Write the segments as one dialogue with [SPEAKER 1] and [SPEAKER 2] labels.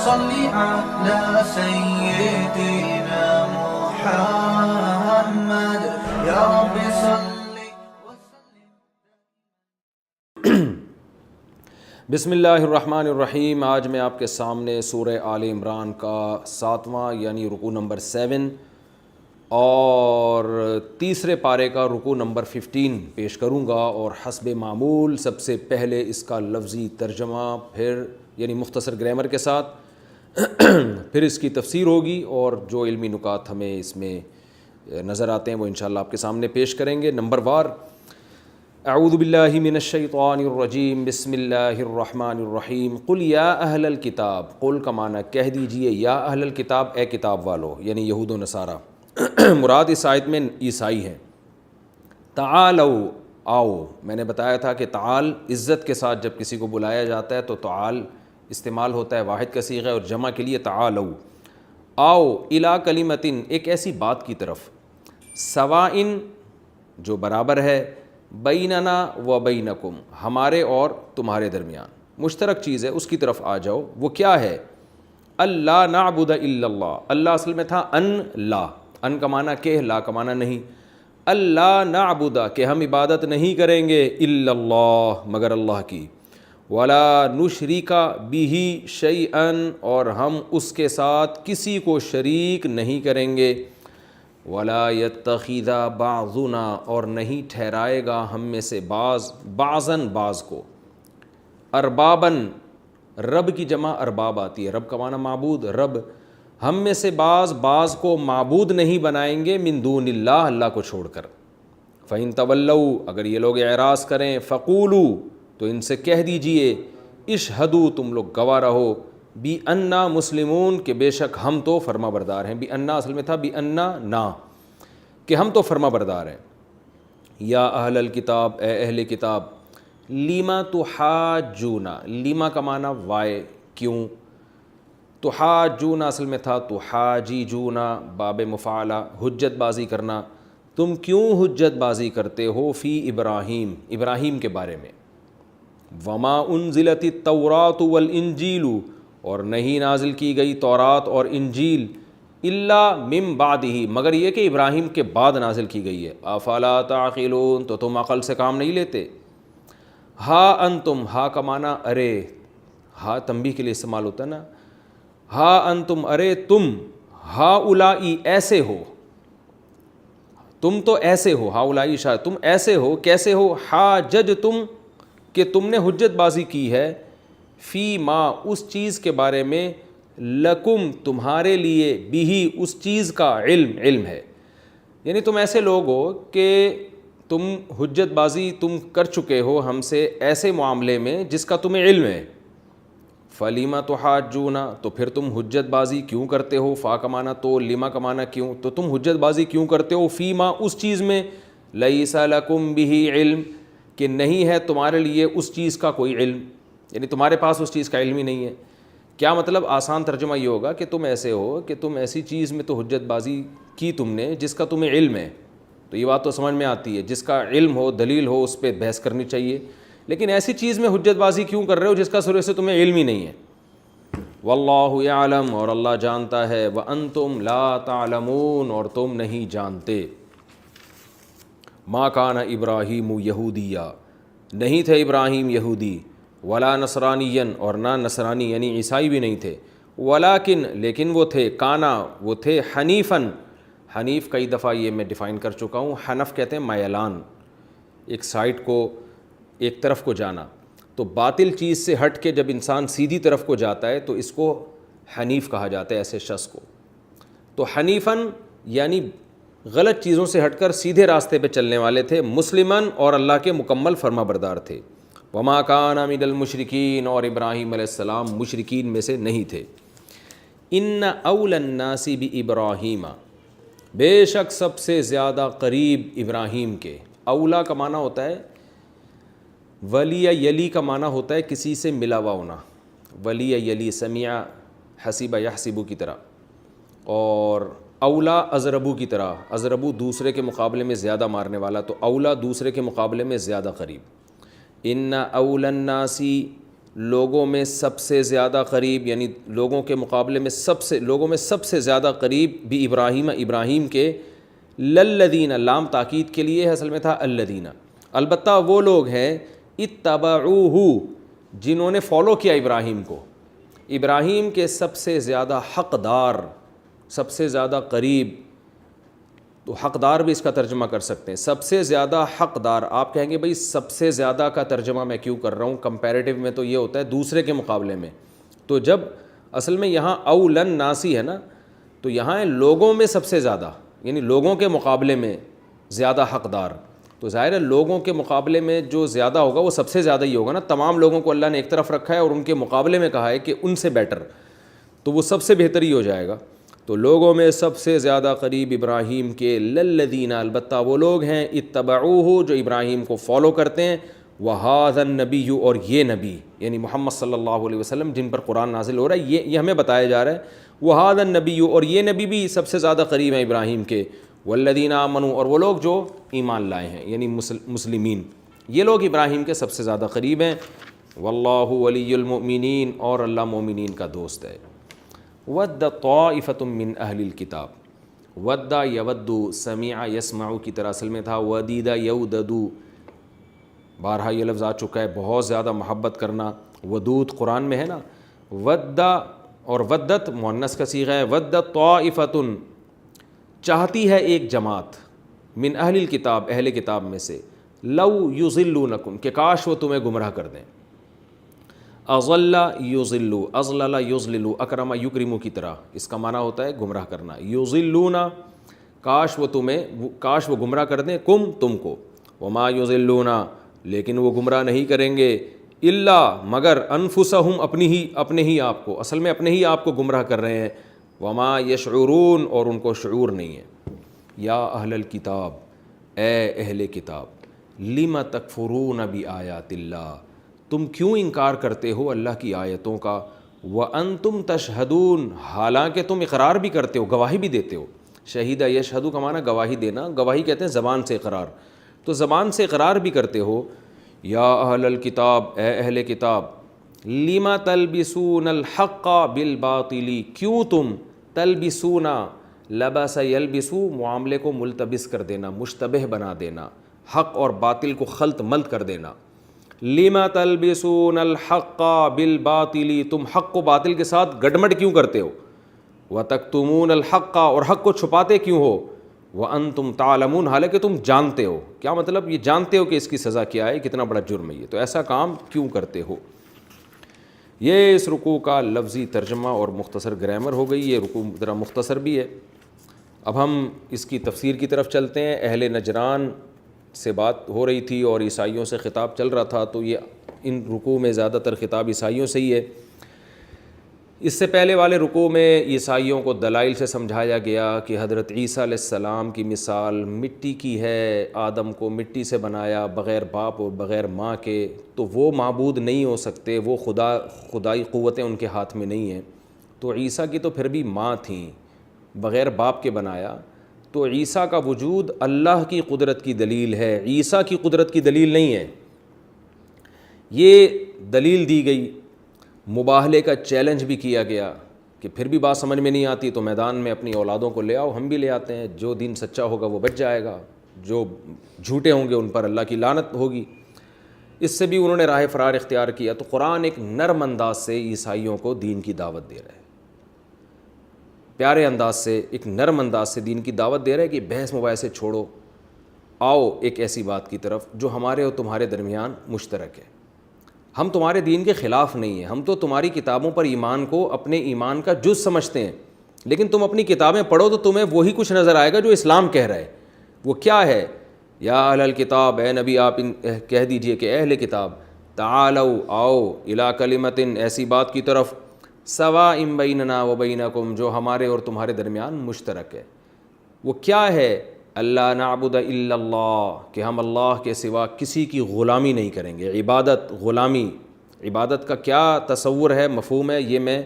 [SPEAKER 1] صل على سيدنا محمد يا رب صل.
[SPEAKER 2] بسم اللہ الرحمن الرحیم. آج میں آپ کے سامنے سورہ آل عمران کا 7واں یعنی رکوع نمبر 7 اور تیسرے پارے کا رکوع نمبر 15 پیش کروں گا، اور حسب معمول سب سے پہلے اس کا لفظی ترجمہ، پھر یعنی مختصر گرامر کے ساتھ پھر اس کی تفسیر ہوگی، اور جو علمی نکات ہمیں اس میں نظر آتے ہیں وہ انشاءاللہ آپ کے سامنے پیش کریں گے. نمبر وار. اعوذ باللہ من الشیطان الرجیم. بسم اللہ الرحمن الرحیم. قل یا اہل الکتاب. قل کا معنی کہہ دیجئے، یا اہل الکتاب، اے کتاب والو، یعنی یہود و نصارہ. مراد اس آیت میں عیسائی ہیں. تعالو، آؤ. میں نے بتایا تھا کہ تعال عزت کے ساتھ جب کسی کو بلایا جاتا ہے تو تعال استعمال ہوتا ہے واحد کا صیغہ، اور جمع کے لیے تعالو. آؤ الی کلمتن، ایک ایسی بات کی طرف، سوائن جو برابر ہے، بیننا و بینکم، ہمارے اور تمہارے درمیان مشترک چیز ہے، اس کی طرف آ جاؤ. وہ کیا ہے؟ اللہ نعبد الا اللہ. اللہ اصل میں تھا ان لا، ان کا معنی کہ، لا کا معنی نہیں. اللہ نعبد، کہ ہم عبادت نہیں کریں گے، الا اللہ، مگر اللہ کی. ولا نشرک بہ شیئا، اور ہم اس کے ساتھ کسی کو شریک نہیں کریں گے. ولا یتخذ بعضنا، اور نہیں ٹھہرائے گا ہم میں سے بعضاً بعض کو، ارباباً، رب کی جمع ارباب آتی ہے، رب کا معنی معبود، رب. ہم میں سے بعض کو معبود نہیں بنائیں گے، من دون اللہ، اللہ کو چھوڑ کر. فَإِن تَوَلَّوْا، اگر یہ لوگ اعراض کریں، فَقُولُوا، تو ان سے کہہ دیجئے، اشہدوا، تم لوگ گواہ رہو، بِأَنَّا مسلمون، کہ بے شک ہم تو فرما بردار ہیں. بِأَنَّا اصل میں تھا بِأَنَّا نا، کہ ہم تو فرما بردار ہیں. یا اہل الکتاب، اے اہل کتاب، لیما تحاجون، لیما کا معنی وائے، کیوں. تحاجون اصل میں تھا تحاجیجون، باب مفعلہ، حجت بازی کرنا. تم کیوں حجت بازی کرتے ہو، فی ابراہیم، ابراہیم کے بارے میں. وما انزلت التوراۃ والانجیل، اور نہیں نازل کی گئی تورات اور انجیل، الا من بعدہ، مگر یہ کہ ابراہیم کے بعد نازل کی گئی ہے. افلا تعقلون، تو تم عقل سے کام نہیں لیتے. ہا انتم، ہا کا معنی ارے، ہا تنبیہ کے لیے استعمال ہوتا ہے نا. ہا انتم، ارے تم، ہا اولائی، ایسے ہو، تم تو ایسے ہو، ہا اولائی شاید تم ایسے ہو، کیسے ہو، حاجج تم، کہ تم نے حجت بازی کی ہے، فی ما، اس چیز کے بارے میں، لکم، تمہارے لیے، بھی، اس چیز کا علم ہے. یعنی تم ایسے لوگ ہو کہ تم حجت بازی تم کر چکے ہو ہم سے ایسے معاملے میں جس کا تمہیں علم ہے. فلیما تحاجون، تو پھر تم حجت بازی کیوں کرتے ہو. فا کا معنی تو، لما کا معنی کیوں، تو تم حجت بازی کیوں کرتے ہو، فی ما، اس چیز میں، لیس لکم بہ علم، کہ نہیں ہے تمہارے لیے اس چیز کا کوئی علم، یعنی تمہارے پاس اس چیز کا علم ہی نہیں ہے. کیا مطلب؟ آسان ترجمہ یہ ہوگا کہ تم ایسے ہو کہ تم ایسی چیز میں تو حجت بازی کی تم نے جس کا تمہیں علم ہے. تو یہ بات تو سمجھ میں آتی ہے، جس کا علم ہو، دلیل ہو، اس پہ بحث کرنی چاہیے. لیکن ایسی چیز میں حجت بازی کیوں کر رہے ہو جس کا سرے سے تمہیں علم ہی نہیں ہے. واللہ یعلم، اور اللہ جانتا ہے، وانتم لا تعلمون، اور تم نہیں جانتے. ما کان ابراہیم یہودیہ، نہیں تھے ابراہیم یہودی، ولا نصرانیا، اور نہ نصرانی یعنی عیسائی بھی نہیں تھے. ولیکن، لیکن وہ تھے، کانا، وہ تھے، حنیفاً، حنیف کئی دفعہ یہ میں ڈیفائن کر چکا ہوں. حنف کہتے ہیں میلان، ایک سائٹ کو، ایک طرف کو جانا. تو باطل چیز سے ہٹ کے جب انسان سیدھی طرف کو جاتا ہے تو اس کو حنیف کہا جاتا ہے، ایسے شخص کو. تو حنیفاً یعنی غلط چیزوں سے ہٹ کر سیدھے راستے پہ چلنے والے تھے. مسلماً، اور اللہ کے مکمل فرما بردار تھے. وما کان من المشرکین، اور ابراہیم علیہ السلام مشرکین میں سے نہیں تھے. ان اول الناس بابراہیم، بے شک سب سے زیادہ قریب ابراہیم کے. اولا کا معنی ہوتا ہے ولی، یلی کا معنی ہوتا ہے کسی سے ملا ہوا ہونا. ولی یلی، سمیع حسیب یحسب کی طرح، اور اولا ازربو کی طرح. ازربو دوسرے کے مقابلے میں زیادہ مارنے والا، تو اولا دوسرے کے مقابلے میں زیادہ قریب. ان اول الناس، لوگوں میں سب سے زیادہ قریب، یعنی لوگوں کے مقابلے میں لوگوں میں سب سے زیادہ قریب بھی ابراہیم کے، للذین، لام تاکید کے لیے ہے، اصل میں تھا الذین، البتہ وہ لوگ ہیں اتبعوہ، جنہوں نے فالو کیا ابراہیم کو، ابراہیم کے سب سے زیادہ حقدار، سب سے زیادہ قریب، تو حقدار بھی اس کا ترجمہ کر سکتے ہیں، سب سے زیادہ حقدار۔ آپ کہیں گے بھئی سب سے زیادہ کا ترجمہ میں کیوں کر رہا ہوں، کمپیریٹیو میں تو یہ ہوتا ہے دوسرے کے مقابلے میں، تو جب اصل میں یہاں اولن ناسی ہے نا، تو یہاں ہے لوگوں میں سب سے زیادہ، یعنی لوگوں کے مقابلے میں زیادہ حقدار، تو ظاہر ہے لوگوں کے مقابلے میں جو زیادہ ہوگا وہ سب سے زیادہ ہی ہوگا نا، تمام لوگوں کو اللہ نے ایک طرف رکھا ہے اور ان کے مقابلے میں کہا ہے کہ ان سے بیٹر، تو وہ سب سے بہتر ہی ہو جائے گا۔ تو لوگوں میں سب سے زیادہ قریب ابراہیم کے، للذین، البتہ وہ لوگ ہیں اتبعوہ، جو ابراہیم کو فالو کرتے ہیں، وہذا النبی، اور یہ نبی یعنی محمد صلی اللہ علیہ وسلم جن پر قرآن نازل ہو رہا ہے، یہ ہمیں بتایا جا رہا ہے، وہذا النبی، اور یہ نبی بھی سب سے زیادہ قریب ہیں ابراہیم کے، والذین آمنوا، اور وہ لوگ جو ایمان لائے ہیں یعنی مسلمین، یہ لوگ ابراہیم کے سب سے زیادہ قریب ہیں، واللہ ولی المؤمنین، اور اللہ مومنین کا دوست ہے۔ ود طائفۃ من اہل الکتاب، ود یود، سمع یسمع کی طرح اصل میں تھا ودید یودد، بارہا یہ لفظ آ چکا ہے، بہت زیادہ محبت کرنا، ودود قرآن میں ہے نا، ود اور ودت مؤنث کا صیغہ ہے، ود طائفۃ، چاہتی ہے ایک جماعت، من اہل الکتاب، اہل کتاب میں سے، لو یضلونکم، کہ کاش وہ تمہیں گمراہ کر دیں، اضل یضل، اضلل یضلل، اکرم یکرم کی طرح، اس کا معنی ہوتا ہے گمراہ کرنا، یضلون، کاش وہ گمراہ کر دیں، تم کو، وما یضلون، لیکن وہ گمراہ نہیں کریں گے، الا، مگر، انفسہم، اپنے ہی آپ کو، اصل میں اپنے ہی آپ کو گمراہ کر رہے ہیں، وما یشعرون، اور ان کو شعور نہیں ہے۔ یا اہل الکتاب، اے اہل کتاب، لم تکفرون بآیات اللہ، تم کیوں انکار کرتے ہو اللہ کی آیتوں کا، وانتم تشہدون، حالانکہ تم اقرار بھی کرتے ہو، گواہی بھی دیتے ہو، شہید یشہد کا معنی گواہی دینا، گواہی کہتے ہیں زبان سے اقرار، تو زبان سے اقرار بھی کرتے ہو۔ یا اہل الکتاب، اے اہل کتاب، لم تلبسون الحق بالباطل، کیوں تم، تلبسون، لبس یلبسو، معاملے کو ملتبس کر دینا، مشتبہ بنا دینا، حق اور باطل کو خلط ملط کر دینا، لم تلبسون الحق بالباطل، تم حق کو باطل کے ساتھ گڈمڈ کیوں کرتے ہو، وتکتمون الحق، اور حق کو چھپاتے کیوں ہو، وانتم تعلمون، حالانکہ تم جانتے ہو، کیا مطلب، یہ جانتے ہو کہ اس کی سزا کیا ہے، کتنا بڑا جرم ہے یہ، تو ایسا کام کیوں کرتے ہو۔ یہ اس رکوع کا لفظی ترجمہ اور مختصر گرامر ہو گئی، یہ رکوع ذرا مختصر بھی ہے۔ اب ہم اس کی تفسیر کی طرف چلتے ہیں۔ اہل نجران سے بات ہو رہی تھی اور عیسائیوں سے خطاب چل رہا تھا، تو یہ ان رکوع میں زیادہ تر خطاب عیسائیوں سے ہی ہے۔ اس سے پہلے والے رکوع میں عیسائیوں کو دلائل سے سمجھایا گیا کہ حضرت عیسیٰ علیہ السلام کی مثال مٹی کی ہے، آدم کو مٹی سے بنایا، بغیر باپ اور بغیر ماں کے، تو وہ معبود نہیں ہو سکتے، وہ خدائی قوتیں ان کے ہاتھ میں نہیں ہیں۔ تو عیسیٰ کی تو پھر بھی ماں تھیں، بغیر باپ کے بنایا، تو عیسیٰ کا وجود اللہ کی قدرت کی دلیل ہے، عیسیٰ کی قدرت کی دلیل نہیں ہے۔ یہ دلیل دی گئی، مباہلے کا چیلنج بھی کیا گیا کہ پھر بھی بات سمجھ میں نہیں آتی تو میدان میں اپنی اولادوں کو لے آؤ، ہم بھی لے آتے ہیں، جو دین سچا ہوگا وہ بچ جائے گا، جو جھوٹے ہوں گے ان پر اللہ کی لعنت ہوگی۔ اس سے بھی انہوں نے راہ فرار اختیار کیا۔ تو قرآن ایک نرم انداز سے عیسائیوں کو دین کی دعوت دے رہا ہے، پیارے انداز سے، ایک نرم انداز سے دین کی دعوت دے رہا ہے کہ بحث مباحثے چھوڑو، آؤ ایک ایسی بات کی طرف جو ہمارے اور تمہارے درمیان مشترک ہے۔ ہم تمہارے دین کے خلاف نہیں ہیں، ہم تو تمہاری کتابوں پر ایمان کو اپنے ایمان کا جز سمجھتے ہیں، لیکن تم اپنی کتابیں پڑھو تو تمہیں وہی کچھ نظر آئے گا جو اسلام کہہ رہا ہے۔ وہ کیا ہے؟ یا اہل الکتاب، اے نبی آپ کہہ دیجئے کہ اہل کتاب، تعالوا، آؤ، الی کلمۃ، ایسی بات کی طرف، سواء بیننا و بینکم، جو ہمارے اور تمہارے درمیان مشترک ہے۔ وہ کیا ہے؟ اللہ نعبد الا اللہ، کہ ہم اللہ کے سوا کسی کی غلامی نہیں کریں گے۔ عبادت، غلامی، عبادت کا کیا تصور ہے، مفہوم ہے، یہ میں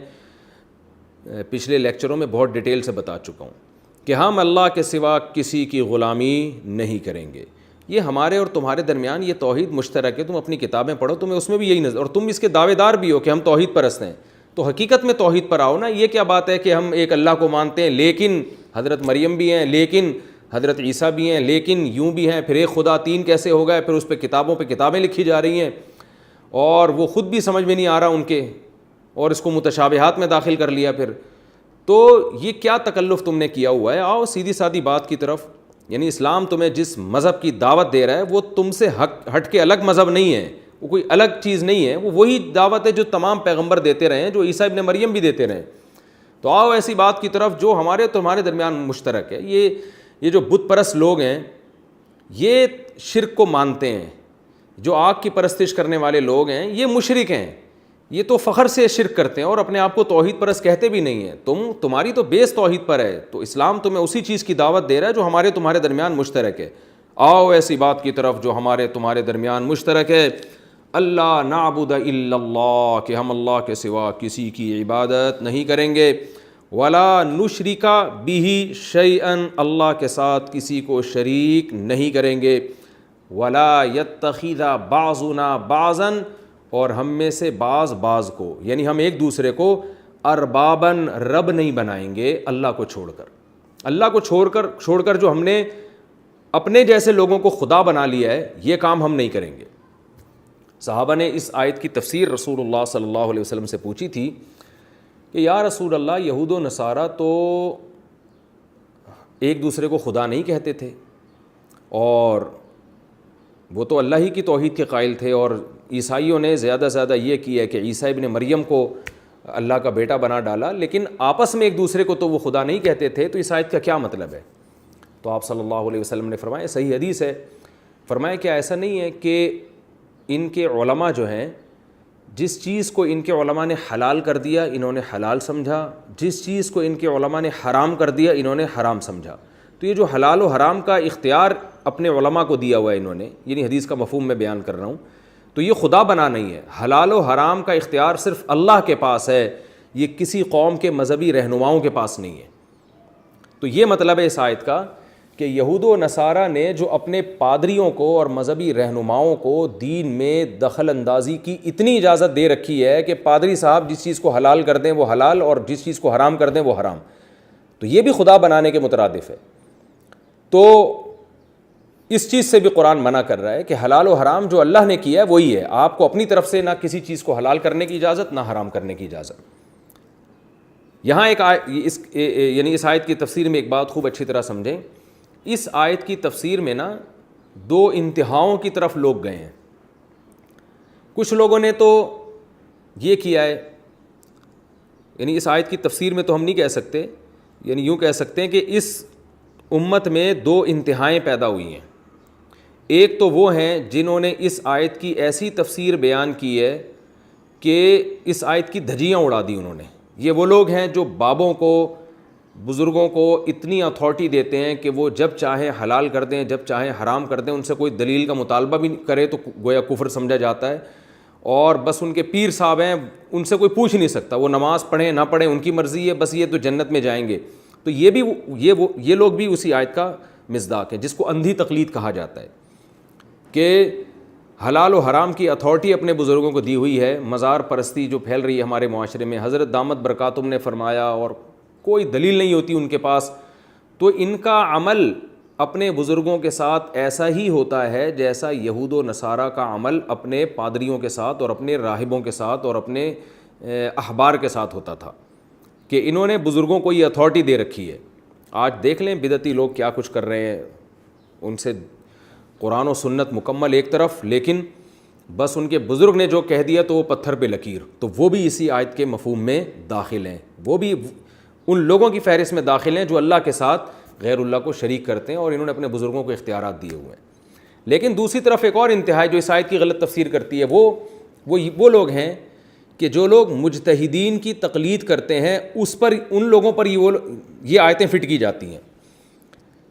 [SPEAKER 2] پچھلے لیکچروں میں بہت ڈیٹیل سے بتا چکا ہوں کہ ہم اللہ کے سوا کسی کی غلامی نہیں کریں گے۔ یہ ہمارے اور تمہارے درمیان یہ توحید مشترک ہے، تم اپنی کتابیں پڑھو، تمہیں اس میں بھی یہی نظر، اور تم اس کے دعوے دار بھی ہو کہ ہم توحید پرست ہیں، تو حقیقت میں توحید پر آؤ نا۔ یہ کیا بات ہے کہ ہم ایک اللہ کو مانتے ہیں لیکن حضرت مریم بھی ہیں، لیکن حضرت عیسیٰ بھی ہیں، لیکن یوں بھی ہیں، پھر ایک خدا تین کیسے ہو گئے، پھر اس پہ کتابیں لکھی جا رہی ہیں اور وہ خود بھی سمجھ میں نہیں آ رہا ان کے، اور اس کو متشابہات میں داخل کر لیا پھر۔ تو یہ کیا تکلف تم نے کیا ہوا ہے؟ آؤ سیدھی سادی بات کی طرف، یعنی اسلام تمہیں جس مذہب کی دعوت دے رہا ہے وہ تم سے ہٹ کے الگ مذہب نہیں ہے، وہ کوئی الگ چیز نہیں ہے، وہ وہی دعوت ہے جو تمام پیغمبر دیتے رہے ہیں، جو عیسیٰ ابن مریم بھی دیتے رہے ہیں۔ تو آؤ ایسی بات کی طرف جو ہمارے تمہارے درمیان مشترک ہے۔ یہ جو بت پرست لوگ ہیں یہ شرک کو مانتے ہیں، جو آگ کی پرستش کرنے والے لوگ ہیں یہ مشرک ہیں، یہ تو فخر سے شرک کرتے ہیں اور اپنے آپ کو توحید پرست کہتے بھی نہیں ہیں۔ تمہاری تو بیس توحید پر ہے، تو اسلام تمہیں اسی چیز کی دعوت دے رہا ہے جو ہمارے تمہارے درمیان مشترک ہے۔ آؤ ایسی بات کی طرف جو ہمارے تمہارے درمیان مشترک ہے، اللہ نعبد الا اللہ، کہ ہم اللہ کے سوا کسی کی عبادت نہیں کریں گے، ولا نشرک بہ شیئا، اللہ کے ساتھ کسی کو شریک نہیں کریں گے، ولا یتخذ بعضنا بعضا، اور ہم میں سے بعض کو، یعنی ہم ایک دوسرے کو اربابن، رب نہیں بنائیں گے اللہ کو چھوڑ کر۔ اللہ کو چھوڑ کر جو ہم نے اپنے جیسے لوگوں کو خدا بنا لیا ہے، یہ کام ہم نہیں کریں گے۔ صحابہ نے اس آیت کی تفسیر رسول اللہ صلی اللہ علیہ وسلم سے پوچھی تھی کہ یا رسول اللہ، یہود و نصارہ تو ایک دوسرے کو خدا نہیں کہتے تھے، اور وہ تو اللہ ہی کی توحید کے قائل تھے، اور عیسائیوں نے زیادہ سے زیادہ یہ کیا کہ عیسیٰ ابن مریم کو اللہ کا بیٹا بنا ڈالا، لیکن آپس میں ایک دوسرے کو تو وہ خدا نہیں کہتے تھے، تو اس آیت کا کیا مطلب ہے؟ تو آپ صلی اللہ علیہ وسلم نے فرمایا، صحیح حدیث ہے، فرمایا کہ ایسا نہیں ہے کہ ان کے علماء جو ہیں، جس چیز کو ان کے علماء نے حلال کر دیا انہوں نے حلال سمجھا، جس چیز کو ان کے علماء نے حرام کر دیا انہوں نے حرام سمجھا۔ تو یہ جو حلال و حرام کا اختیار اپنے علماء کو دیا ہوا ہے انہوں نے، یعنی حدیث کا مفہوم میں بیان کر رہا ہوں، تو یہ خدا بنا نہیں ہے، حلال و حرام کا اختیار صرف اللہ کے پاس ہے، یہ کسی قوم کے مذہبی رہنماؤں کے پاس نہیں ہے۔ تو یہ مطلب ہے اس آیت کا کہ یہود و نصارہ نے جو اپنے پادریوں کو اور مذہبی رہنماؤں کو دین میں دخل اندازی کی اتنی اجازت دے رکھی ہے کہ پادری صاحب جس چیز کو حلال کر دیں وہ حلال اور جس چیز کو حرام کر دیں وہ حرام، تو یہ بھی خدا بنانے کے مترادف ہے۔ تو اس چیز سے بھی قرآن منع کر رہا ہے کہ حلال و حرام جو اللہ نے کیا ہے وہی ہے، آپ کو اپنی طرف سے نہ کسی چیز کو حلال کرنے کی اجازت نہ حرام کرنے کی اجازت۔ یہاں یعنی اس آیت کی تفسیر میں ایک بات خوب اچھی طرح سمجھیں، اس آیت کی تفسیر میں نا دو انتہاؤں کی طرف لوگ گئے ہیں۔ کچھ لوگوں نے تو یہ کیا ہے، یعنی اس آیت کی تفسیر میں تو ہم نہیں کہہ سکتے، یعنی یوں کہہ سکتے ہیں کہ اس امت میں دو انتہائیں پیدا ہوئی ہیں۔ ایک تو وہ ہیں جنہوں نے اس آیت کی ایسی تفسیر بیان کی ہے کہ اس آیت کی دھجیاں اڑا دی انہوں نے۔ یہ وہ لوگ ہیں جو بابوں کو، بزرگوں کو اتنی اتھارٹی دیتے ہیں کہ وہ جب چاہیں حلال کر دیں، جب چاہیں حرام کر دیں، ان سے کوئی دلیل کا مطالبہ بھی کرے تو گویا کفر سمجھا جاتا ہے، اور بس ان کے پیر صاحب ہیں، ان سے کوئی پوچھ نہیں سکتا، وہ نماز پڑھیں نہ پڑھیں ان کی مرضی ہے، بس یہ تو جنت میں جائیں گے۔ تو یہ لوگ بھی اسی آیت کا مصداق ہیں، جس کو اندھی تقلید کہا جاتا ہے، کہ حلال و حرام کی اتھارٹی اپنے بزرگوں کو دی ہوئی ہے۔ مزار پرستی جو پھیل رہی ہے ہمارے معاشرے میں، حضرت دامت برکاتہم نے فرمایا، اور کوئی دلیل نہیں ہوتی ان کے پاس، تو ان کا عمل اپنے بزرگوں کے ساتھ ایسا ہی ہوتا ہے جیسا یہود و نصارہ کا عمل اپنے پادریوں کے ساتھ اور اپنے راہبوں کے ساتھ اور اپنے احبار کے ساتھ ہوتا تھا، کہ انہوں نے بزرگوں کو یہ اتھارٹی دے رکھی ہے۔ آج دیکھ لیں بدعتی لوگ کیا کچھ کر رہے ہیں، ان سے قرآن و سنت مکمل ایک طرف، لیکن بس ان کے بزرگ نے جو کہہ دیا تو وہ پتھر پہ لکیر، تو وہ بھی اسی آیت کے مفہوم میں داخل ہیں، وہ بھی ان لوگوں کی فہرست میں داخل ہیں جو اللہ کے ساتھ غیر اللہ کو شریک کرتے ہیں، اور انہوں نے اپنے بزرگوں کو اختیارات دیے ہوئے ہیں۔ لیکن دوسری طرف ایک اور انتہا جو اس آیت کی غلط تفسیر کرتی ہے، وہ لوگ ہیں کہ جو لوگ مجتہدین کی تقلید کرتے ہیں، اس پر ان لوگوں پر یہ آیتیں فٹ کی جاتی ہیں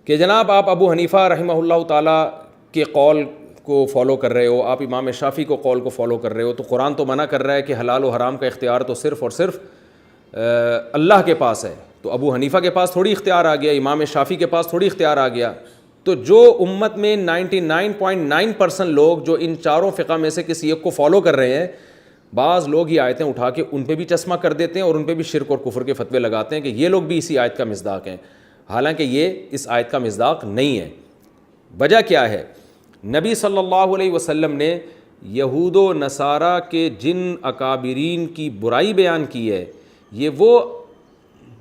[SPEAKER 2] کہ جناب آپ ابو حنیفہ رحمہ اللہ تعالیٰ کے قول کو فالو کر رہے ہو، آپ امام شافعی کو قول کو فالو کر رہے ہو، تو قرآن تو منع کر رہا ہے کہ حلال و حرام کا اختیار تو صرف اور صرف اللہ کے پاس ہے، تو ابو حنیفہ کے پاس تھوڑی اختیار آ گیا، امام شافعی کے پاس تھوڑی اختیار آ گیا، تو جو امت میں 99.9% لوگ جو ان چاروں فقہ میں سے کسی ایک کو فالو کر رہے ہیں، بعض لوگ یہ آیتیں اٹھا کے ان پہ بھی چشمہ کر دیتے ہیں اور ان پہ بھی شرک اور کفر کے فتوے لگاتے ہیں کہ یہ لوگ بھی اسی آیت کا مصداق ہیں، حالانکہ یہ اس آیت کا مصداق نہیں ہے۔ وجہ کیا ہے؟ نبی صلی اللہ علیہ وسلم نے یہود و نصارہ کے جن اکابرین کی برائی بیان کی ہے، یہ وہ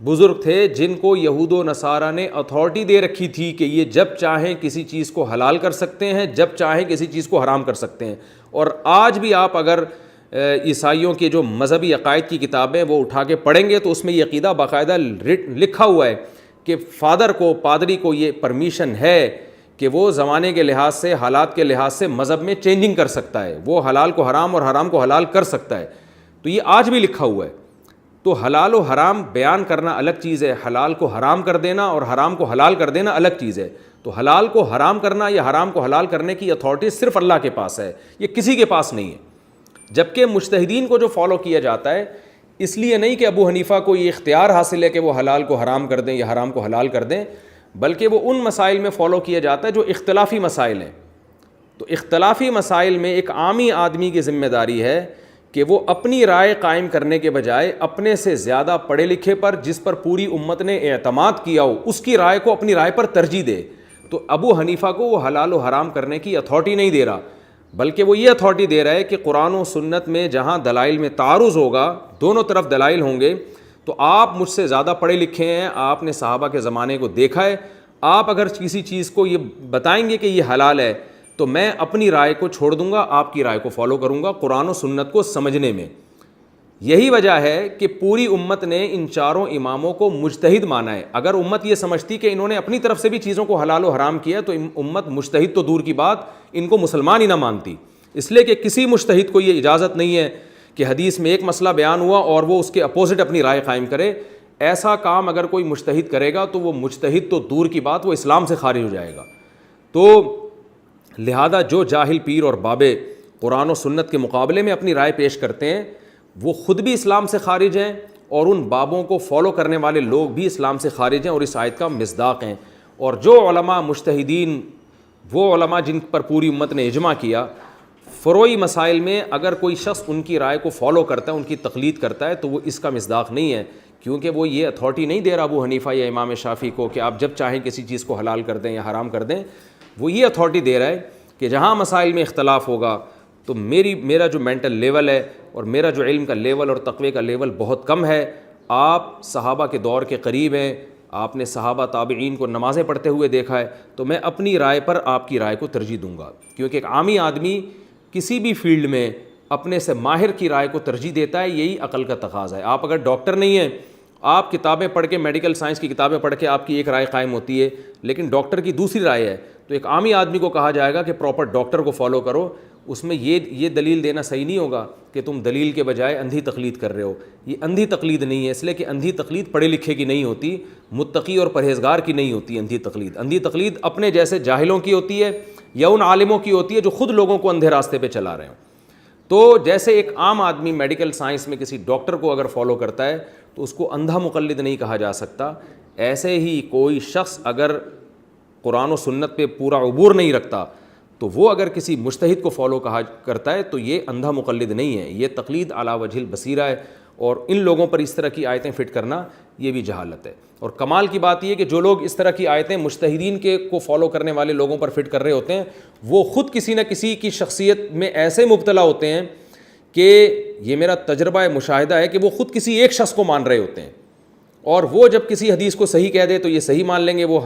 [SPEAKER 2] بزرگ تھے جن کو یہود و نصارہ نے اتھارٹی دے رکھی تھی کہ یہ جب چاہیں کسی چیز کو حلال کر سکتے ہیں، جب چاہیں کسی چیز کو حرام کر سکتے ہیں۔ اور آج بھی آپ اگر عیسائیوں کے جو مذہبی عقائد کی کتابیں وہ اٹھا کے پڑھیں گے تو اس میں یہ عقیدہ باقاعدہ لکھا ہوا ہے کہ فادر کو، پادری کو یہ پرمیشن ہے کہ وہ زمانے کے لحاظ سے، حالات کے لحاظ سے مذہب میں چینجنگ کر سکتا ہے، وہ حلال کو حرام اور حرام کو حلال کر سکتا ہے۔ تو یہ آج بھی لکھا ہوا ہے۔ تو حلال و حرام بیان کرنا الگ چیز ہے، حلال کو حرام کر دینا اور حرام کو حلال کر دینا الگ چیز ہے۔ تو حلال کو حرام کرنا یا حرام کو حلال کرنے کی اتھارٹی صرف اللہ کے پاس ہے، یہ کسی کے پاس نہیں ہے۔ جبکہ مجتہدین کو جو فالو کیا جاتا ہے، اس لیے نہیں کہ ابو حنیفہ کو یہ اختیار حاصل ہے کہ وہ حلال کو حرام کر دیں یا حرام کو حلال کر دیں، بلکہ وہ ان مسائل میں فالو کیا جاتا ہے جو اختلافی مسائل ہیں۔ تو اختلافی مسائل میں ایک عامی آدمی کی ذمہ داری ہے کہ وہ اپنی رائے قائم کرنے کے بجائے اپنے سے زیادہ پڑھے لکھے پر، جس پر پوری امت نے اعتماد کیا ہو، اس کی رائے کو اپنی رائے پر ترجیح دے۔ تو ابو حنیفہ کو وہ حلال و حرام کرنے کی اتھارٹی نہیں دے رہا، بلکہ وہ یہ اتھارٹی دے رہا ہے کہ قرآن و سنت میں جہاں دلائل میں تعارض ہوگا، دونوں طرف دلائل ہوں گے، تو آپ مجھ سے زیادہ پڑھے لکھے ہیں، آپ نے صحابہ کے زمانے کو دیکھا ہے، آپ اگر کسی چیز کو یہ بتائیں گے کہ یہ حلال ہے تو میں اپنی رائے کو چھوڑ دوں گا، آپ کی رائے کو فالو کروں گا قرآن و سنت کو سمجھنے میں۔ یہی وجہ ہے کہ پوری امت نے ان چاروں اماموں کو مجتہد مانا ہے۔ اگر امت یہ سمجھتی کہ انہوں نے اپنی طرف سے بھی چیزوں کو حلال و حرام کیا تو امت مجتہد تو دور کی بات، ان کو مسلمان ہی نہ مانتی۔ اس لیے کہ کسی مجتہد کو یہ اجازت نہیں ہے کہ حدیث میں ایک مسئلہ بیان ہوا اور وہ اس کے اپوزٹ اپنی رائے قائم کرے۔ ایسا کام اگر کوئی مجتہد کرے گا تو وہ مجتہد تو دور کی بات، وہ اسلام سے خارج ہو جائے گا۔ تو لہذا جو جاہل پیر اور بابے قرآن و سنت کے مقابلے میں اپنی رائے پیش کرتے ہیں، وہ خود بھی اسلام سے خارج ہیں اور ان بابوں کو فالو کرنے والے لوگ بھی اسلام سے خارج ہیں اور اس آیت کا مصداق ہیں۔ اور جو علماء مجتہدین، وہ علماء جن پر پوری امت نے اجماع کیا، فروعی مسائل میں اگر کوئی شخص ان کی رائے کو فالو کرتا ہے، ان کی تقلید کرتا ہے، تو وہ اس کا مصداق نہیں ہے، کیونکہ وہ یہ اتھارٹی نہیں دے رہا ابو حنیفہ یا امام شافعی کو کہ آپ جب چاہیں کسی چیز کو حلال کر دیں یا حرام کر دیں۔ وہ یہ اتھارٹی دے رہا ہے کہ جہاں مسائل میں اختلاف ہوگا تو میرا جو مینٹل لیول ہے اور میرا جو علم کا لیول اور تقوی کا لیول بہت کم ہے، آپ صحابہ کے دور کے قریب ہیں، آپ نے صحابہ تابعین کو نمازیں پڑھتے ہوئے دیکھا ہے، تو میں اپنی رائے پر آپ کی رائے کو ترجیح دوں گا، کیونکہ ایک عامی آدمی کسی بھی فیلڈ میں اپنے سے ماہر کی رائے کو ترجیح دیتا ہے، یہی عقل کا تقاضا ہے۔ آپ اگر ڈاکٹر نہیں ہیں، آپ کتابیں پڑھ کے، میڈیکل سائنس کی کتابیں پڑھ کے آپ کی ایک رائے قائم ہوتی ہے، لیکن ڈاکٹر کی دوسری رائے ہے، تو ایک عامی آدمی کو کہا جائے گا کہ پراپر ڈاکٹر کو فالو کرو، اس میں یہ دلیل دینا صحیح نہیں ہوگا کہ تم دلیل کے بجائے اندھی تقلید کر رہے ہو۔ یہ اندھی تقلید نہیں ہے، اس لیے کہ اندھی تقلید پڑھے لکھے کی نہیں ہوتی، متقی اور پرہیزگار کی نہیں ہوتی اندھی تقلید۔ اندھی تقلید اپنے جیسے جاہلوں کی ہوتی ہے یا ان عالموں کی ہوتی ہے جو خود لوگوں کو اندھے راستے پہ چلا رہے ہوں۔ تو جیسے ایک عام آدمی میڈیکل سائنس میں کسی ڈاکٹر کو اگر فالو کرتا ہے تو اس کو اندھا مقلد نہیں کہا جا سکتا، ایسے ہی کوئی شخص اگر قرآن و سنت پہ پورا عبور نہیں رکھتا تو وہ اگر کسی مجتہد کو فالو کرتا ہے تو یہ اندھا مقلد نہیں ہے، یہ تقلید علی وجہ البصیرہ ہے، اور ان لوگوں پر اس طرح کی آیتیں فٹ کرنا یہ بھی جہالت ہے۔ اور کمال کی بات یہ ہے کہ جو لوگ اس طرح کی آیتیں مجتہدین کو فالو کرنے والے لوگوں پر فٹ کر رہے ہوتے ہیں، وہ خود کسی نہ کسی کی شخصیت میں ایسے مبتلا ہوتے ہیں کہ یہ میرا تجربہ مشاہدہ ہے کہ وہ خود کسی ایک شخص کو مان رہے ہوتے ہیں، اور وہ جب کسی حدیث کو صحیح کہہ دے تو یہ صحیح مان لیں گے، وہ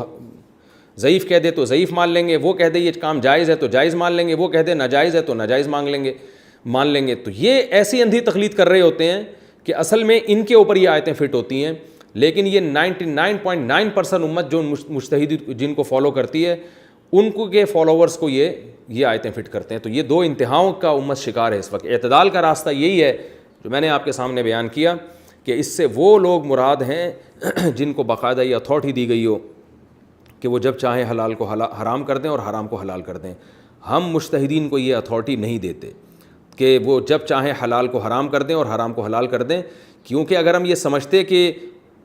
[SPEAKER 2] ضعیف کہہ دے تو ضعیف مان لیں گے، وہ کہہ دے یہ کام جائز ہے تو جائز مان لیں گے، وہ کہہ دے ناجائز ہے تو ناجائز مان لیں گے۔ تو یہ ایسی اندھی تقلید کر رہے ہوتے ہیں کہ اصل میں ان کے اوپر یہ آیتیں فٹ ہوتی ہیں، لیکن یہ 99.9% امت جو مجتہد جن کو فالو کرتی ہے، ان کو کے فالوورز کو یہ آیتیں فٹ کرتے ہیں۔ تو یہ دو انتہاؤں کا امت شکار ہے اس وقت۔ اعتدال کا راستہ یہی ہے جو میں نے آپ کے سامنے بیان کیا کہ اس سے وہ لوگ مراد ہیں جن کو باقاعدہ یہ اتھارٹی دی گئی ہو کہ وہ جب چاہیں حلال کو حرام کر دیں اور حرام کو حلال کر دیں۔ ہم مجتہدین کو یہ اتھارٹی نہیں دیتے کہ وہ جب چاہیں حلال کو حرام کر دیں اور حرام کو حلال کر دیں، کیونکہ اگر ہم یہ سمجھتے کہ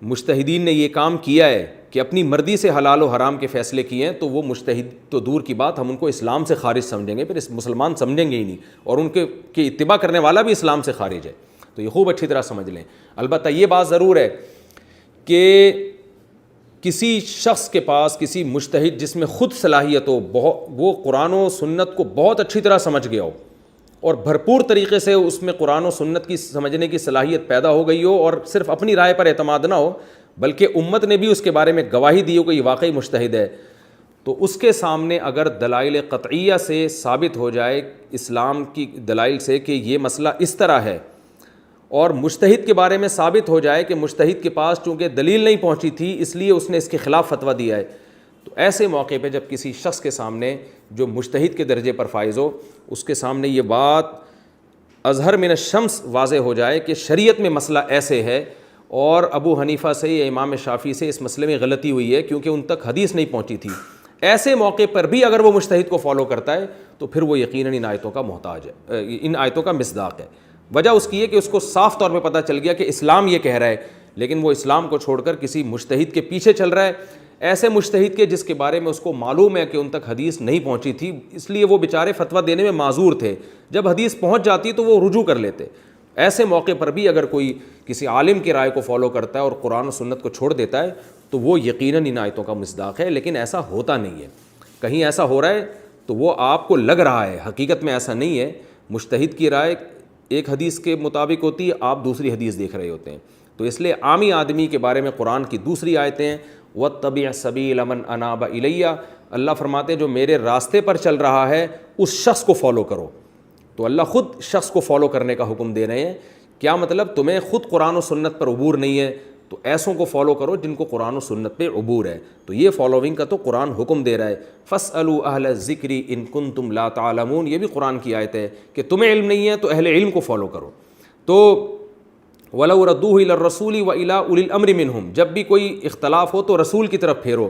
[SPEAKER 2] مجتہدین نے یہ کام کیا ہے کہ اپنی مرضی سے حلال و حرام کے فیصلے کیے ہیں، تو وہ مجتہد تو دور کی بات، ہم ان کو اسلام سے خارج سمجھیں گے، پھر اس مسلمان سمجھیں گے ہی نہیں، اور ان کے اتباع کرنے والا بھی اسلام سے خارج ہے. تو یہ خوب اچھی طرح سمجھ لیں. البتہ یہ بات ضرور ہے کہ کسی شخص کے پاس، کسی مجتہد جس میں خود صلاحیت ہو، وہ قرآن و سنت کو بہت اچھی طرح سمجھ گیا ہو اور بھرپور طریقے سے اس میں قرآن و سنت کی سمجھنے کی صلاحیت پیدا ہو گئی ہو، اور صرف اپنی رائے پر اعتماد نہ ہو بلکہ امت نے بھی اس کے بارے میں گواہی دی ہو کہ یہ واقعی مجتہد ہے، تو اس کے سامنے اگر دلائل قطعیہ سے ثابت ہو جائے، اسلام کی دلائل سے، کہ یہ مسئلہ اس طرح ہے، اور مجتہد کے بارے میں ثابت ہو جائے کہ مجتہد کے پاس چونکہ دلیل نہیں پہنچی تھی اس لیے اس نے اس کے خلاف فتویٰ دیا ہے، تو ایسے موقع پہ جب کسی شخص کے سامنے جو مجتہد کے درجے پر فائز ہو، اس کے سامنے یہ بات اظہر من الشمس واضح ہو جائے کہ شریعت میں مسئلہ ایسے ہے، اور ابو حنیفہ سے یا امام شافعی سے اس مسئلے میں غلطی ہوئی ہے کیونکہ ان تک حدیث نہیں پہنچی تھی، ایسے موقع پر بھی اگر وہ مجتہد کو فالو کرتا ہے تو پھر وہ یقیناً ان آیتوں کا محتاج ہے، ان آیتوں کا مصداق ہے. وجہ اس کی ہے کہ اس کو صاف طور پہ پتہ چل گیا کہ اسلام یہ کہہ رہا ہے، لیکن وہ اسلام کو چھوڑ کر کسی مجتہد کے پیچھے چل رہا ہے، ایسے مجتہد کے جس کے بارے میں اس کو معلوم ہے کہ ان تک حدیث نہیں پہنچی تھی، اس لیے وہ بیچارے فتویٰ دینے میں معذور تھے، جب حدیث پہنچ جاتی تو وہ رجوع کر لیتے. ایسے موقع پر بھی اگر کوئی کسی عالم کی رائے کو فالو کرتا ہے اور قرآن و سنت کو چھوڑ دیتا ہے تو وہ یقیناً ان آیتوں کا مصداق ہے، لیکن ایسا ہوتا نہیں ہے. کہیں ایسا ہو رہا ہے تو وہ آپ کو لگ رہا ہے، حقیقت میں ایسا نہیں ہے. مجتہد کی رائے ایک حدیث کے مطابق ہوتی ہے، آپ دوسری حدیث دیکھ رہے ہوتے ہیں. تو اس لیے عامی آدمی کے بارے میں قرآن کی دوسری آیتیں ہیں، وَاتَّبِعْ سَبِيلَ مَنْ أَنَابَ إِلَيَّ، اللہ فرماتے ہیں جو میرے راستے پر چل رہا ہے اس شخص کو فالو کرو. تو اللہ خود شخص کو فالو کرنے کا حکم دے رہے ہیں. کیا مطلب؟ تمہیں خود قرآن و سنت پر عبور نہیں ہے تو ایسوں کو فالو کرو جن کو قرآن و سنت پہ عبور ہے. تو یہ فالوونگ کا تو قرآن حکم دے رہا ہے. فَاسْأَلُوا أَهْلَ الذِّكْرِ إِن كُنتُمْ لَا تَعْلَمُونَ، یہ بھی قرآن کی آیت ہے کہ تمہیں علم نہیں ہے تو اہل علم کو فالو کرو. تو وَلَوْ رَدُّوهُ إِلَى الرَّسُولِ وَإِلَىٰ أُولِي الْأَمْرِ مِنْهُمْ، جب بھی کوئی اختلاف ہو تو رسول کی طرف پھیرو